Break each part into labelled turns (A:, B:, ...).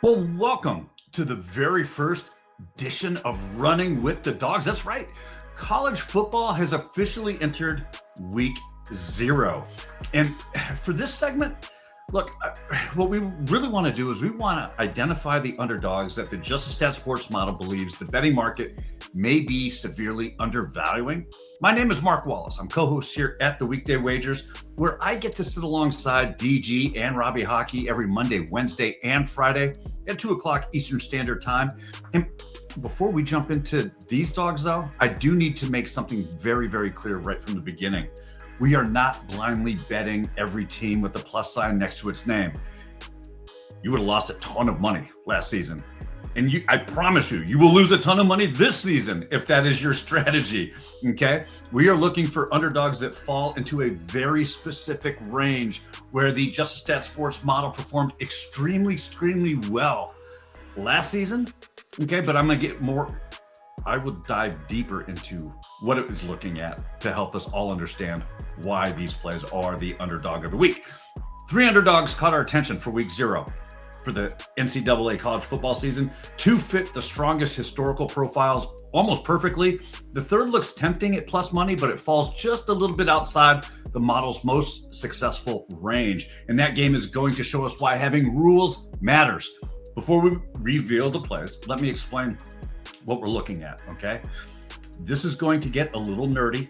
A: Well, welcome to the very first edition of Running with the Dogs. That's right. College football has officially entered week 0. And for this segment, look, what we really want to do is we want to identify the underdogs that the Just a Stat Sports model believes the betting market may be severely undervaluing. My name is Mark Wallace. I'm co-host here at the Weekday Wagers, where I get to sit alongside DG and Robbie Hockey every Monday, Wednesday, and Friday at 2 o'clock Eastern Standard Time. And before we jump into these dogs, though, I do need to make something very, very clear right from the beginning. We are not blindly betting every team with the plus sign next to its name. You would have lost a ton of money last season. And I promise you will lose a ton of money this season if that is your strategy, okay? We are looking for underdogs that fall into a very specific range where the Just a Stat Sports model performed extremely well last season, okay? But I'm going to get more, I will dive deeper into what it is looking at to help us all understand why these plays are the underdog of the week. 3 underdogs caught our attention for week 0. For the NCAA college football season. 2 fit the strongest historical profiles almost perfectly. The third looks tempting at plus money, but it falls just a little bit outside the model's most successful range. And that game is going to show us why having rules matters. Before we reveal the plays, let me explain what we're looking at, okay? This is going to get a little nerdy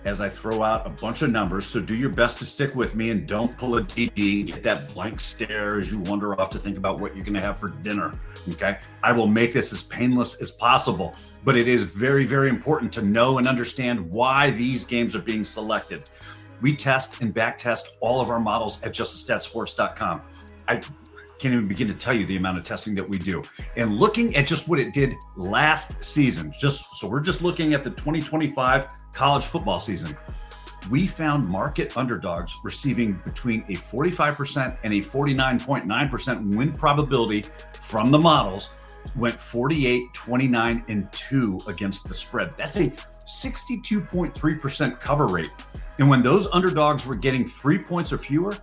A: as I throw out a bunch of numbers. So do your best to stick with me and don't pull a DG and get that blank stare as you wander off to think about what you're going to have for dinner. Okay. I will make this as painless as possible, but it is very, very important to know and understand why these games are being selected. We test and back test all of our models at justastatsports.com. I can't even begin to tell you the amount of testing that we do. And looking at just what it did last season, so we're just looking at the 2025 college football season, we found market underdogs receiving between a 45% and a 49.9% win probability from the models, went 48, 29, and 2 against the spread. That's a 62.3% cover rate. And when those underdogs were getting 3 points or fewer,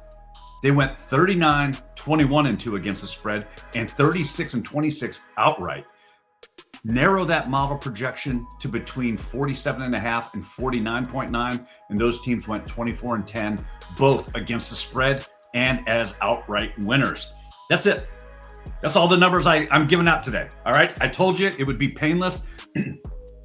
A: they went 39, 21, and 2 against the spread and 36 and 26 outright. Narrow that model projection to between 47.5 and 49.9, and those teams went 24 and 10, both against the spread and as outright winners. That's it. That's all the numbers I'm giving out today. All right. I told you it would be painless.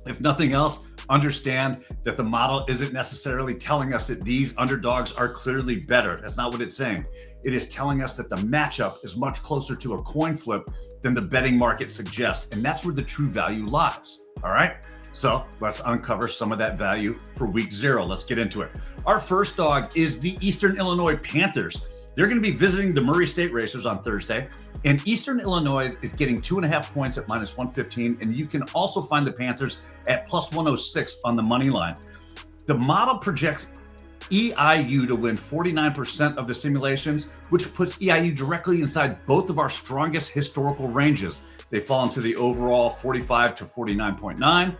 A: If nothing else, understand that the model isn't necessarily telling us that these underdogs are clearly better. That's not what it's saying. It is telling us that the matchup is much closer to a coin flip than the betting market suggests. And that's where the true value lies. All right. So let's uncover some of that value for week 0. Let's get into it. Our first dog is the Eastern Illinois Panthers. They're going to be visiting the Murray State Racers on Thursday. And Eastern Illinois is getting 2.5 points at minus 115. And you can also find the Panthers at plus 106 on the money line. The model projects EIU to win 49% of the simulations, which puts EIU directly inside both of our strongest historical ranges. They fall into the overall 45 to 49.9,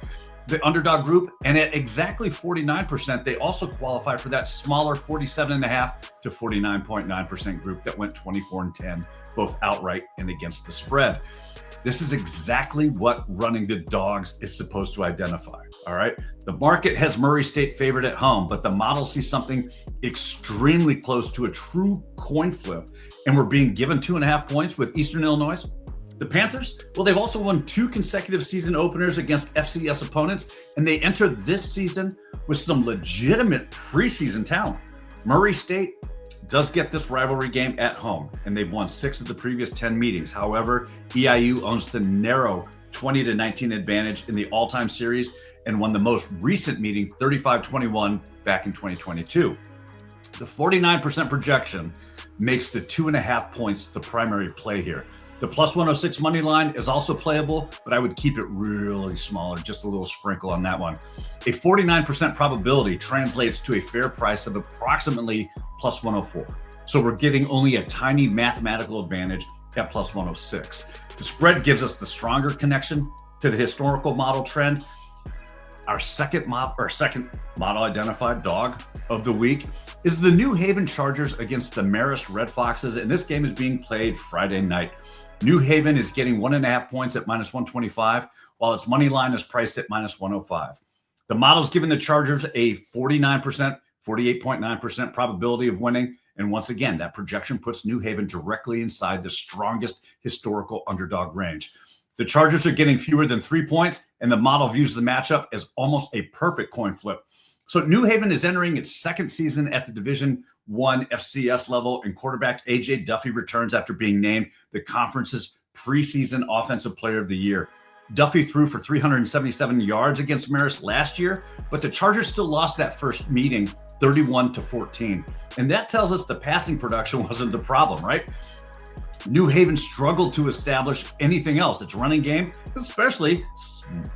A: the underdog group, and at exactly 49%, they also qualify for that smaller 47.5 to 49.9% group that went 24 and 10, both outright and against the spread. This is exactly what running the dogs is supposed to identify. All right. The market has Murray State favored at home, but the model sees something extremely close to a true coin flip. And we're being given 2.5 points with Eastern Illinois. The Panthers, well, they've also won 2 consecutive season openers against FCS opponents, and they enter this season with some legitimate preseason talent. Murray State does get this rivalry game at home, and they've won 6 of the previous 10 meetings. However, EIU owns the narrow 20 to 19 advantage in the all-time series and won the most recent meeting 35-21 back in 2022. The 49% projection makes the 2.5 points the primary play here. The plus 106 money line is also playable, but I would keep it really smaller, just a little sprinkle on that one. A 49% probability translates to a fair price of approximately plus 104. So we're getting only a tiny mathematical advantage at plus 106. The spread gives us the stronger connection to the historical model trend. Our second model identified dog of the week is the New Haven Chargers against the Marist Red Foxes, and this game is being played Friday night. New Haven is getting 1.5 points at -125, while its money line is priced at -105. The model's giving the Chargers a 48.9% probability of winning, and once again, that projection puts New Haven directly inside the strongest historical underdog range. The Chargers are getting fewer than 3 points, and the model views the matchup as almost a perfect coin flip. So New Haven is entering its second season at the Division I FCS level, and quarterback A.J. Duffy returns after being named the conference's preseason Offensive Player of the Year. Duffy threw for 377 yards against Marist last year, but the Chargers still lost that first meeting 31-14. And that tells us the passing production wasn't the problem, right? New Haven struggled to establish anything else. Its running game, especially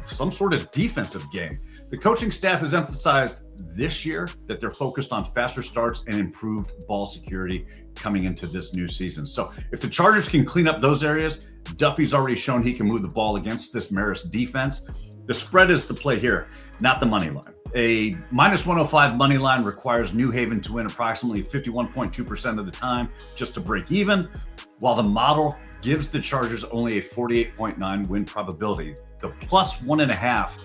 A: some sort of defensive game. The coaching staff has emphasized this year that they're focused on faster starts and improved ball security coming into this new season. So if the Chargers can clean up those areas, Duffy's already shown he can move the ball against this Marist defense. The spread is the play here, not the money line. A -105 money line requires New Haven to win approximately 51.2% of the time just to break even, while the model gives the Chargers only a 48.9 win probability. The +1.5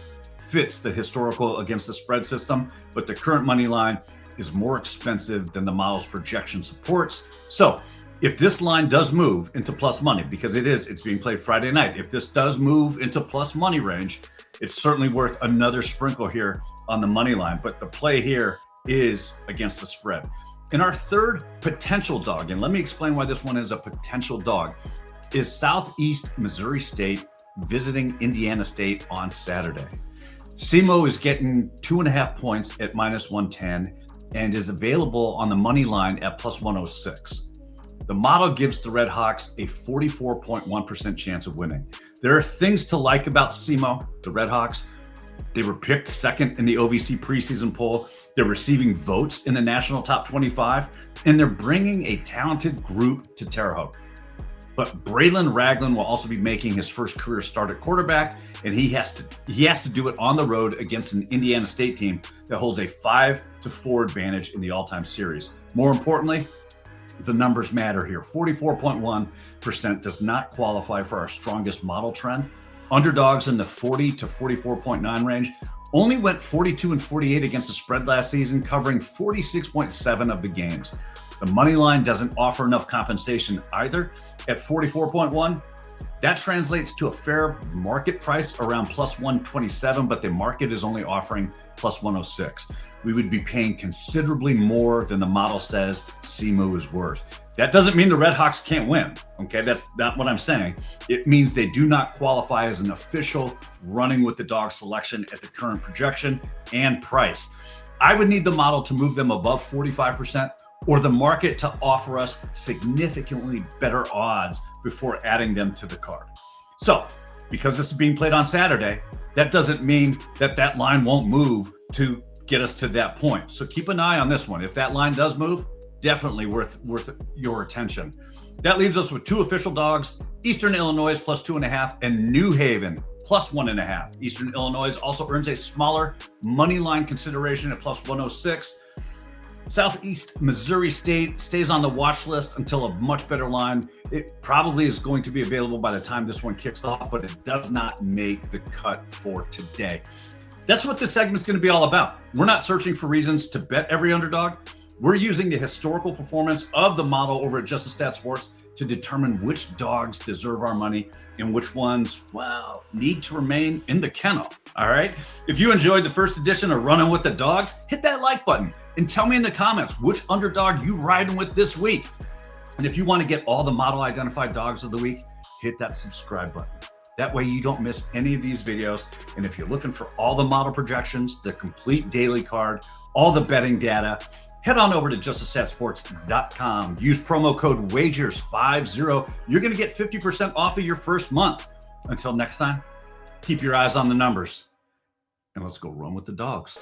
A: fits the historical against the spread system, but the current money line is more expensive than the model's projection supports. So if this line does move into plus money, because it's being played Friday night, if this does move into plus money range, it's certainly worth another sprinkle here on the money line. But the play here is against the spread. And our third potential dog, and let me explain why this one is a potential dog, is Southeast Missouri State visiting Indiana State on Saturday. SEMO is getting 2.5 points at -110 and is available on the money line at +106. The model gives the Red Hawks a 44.1% chance of winning. There are things to like about SEMO, the Red Hawks. They were picked second in the OVC preseason poll. They're receiving votes in the national top 25, and they're bringing a talented group to Terre Haute. But Braylon Ragland will also be making his first career start at quarterback, and he has to do it on the road against an Indiana State team that holds a 5-4 advantage in the all-time series. More importantly, the numbers matter here. 44.1% does not qualify for our strongest model trend. Underdogs in the 40 to 44.9 range only went 42-48 against the spread last season, covering 46.7 of the games. The money line doesn't offer enough compensation either at 44.1. That translates to a fair market price around +127, but the market is only offering +106. We would be paying considerably more than the model says SEMO is worth. That doesn't mean the Red Hawks can't win, okay? That's not what I'm saying. It means they do not qualify as an official running with the dog selection at the current projection and price. I would need the model to move them above 45%, or the market to offer us significantly better odds before adding them to the card. So, because this is being played on Saturday, that doesn't mean that that line won't move to get us to that point. So keep an eye on this one. If that line does move, definitely worth your attention. That leaves us with two official dogs, Eastern Illinois +2.5 and New Haven +1.5. Eastern Illinois also earns a smaller money line consideration at +106. Southeast Missouri State stays on the watch list until a much better line. It probably is going to be available by the time this one kicks off, but it does not make the cut for today. That's what this segment's going to be all about. We're not searching for reasons to bet every underdog. We're using the historical performance of the model over at Just Stat Sports to determine which dogs deserve our money and which ones, well, need to remain in the kennel. All right. If you enjoyed the first edition of Running with the Dogs, hit that like button and tell me in the comments which underdog you riding with this week. And if you want to get all the model identified dogs of the week, hit that subscribe button. That way you don't miss any of these videos. And if you're looking for all the model projections, the complete daily card, all the betting data, head on over to JTSS.com. Use promo code WAGERS50. You're going to get 50% off of your first month. Until next time, keep your eyes on the numbers, and let's go run with the dogs.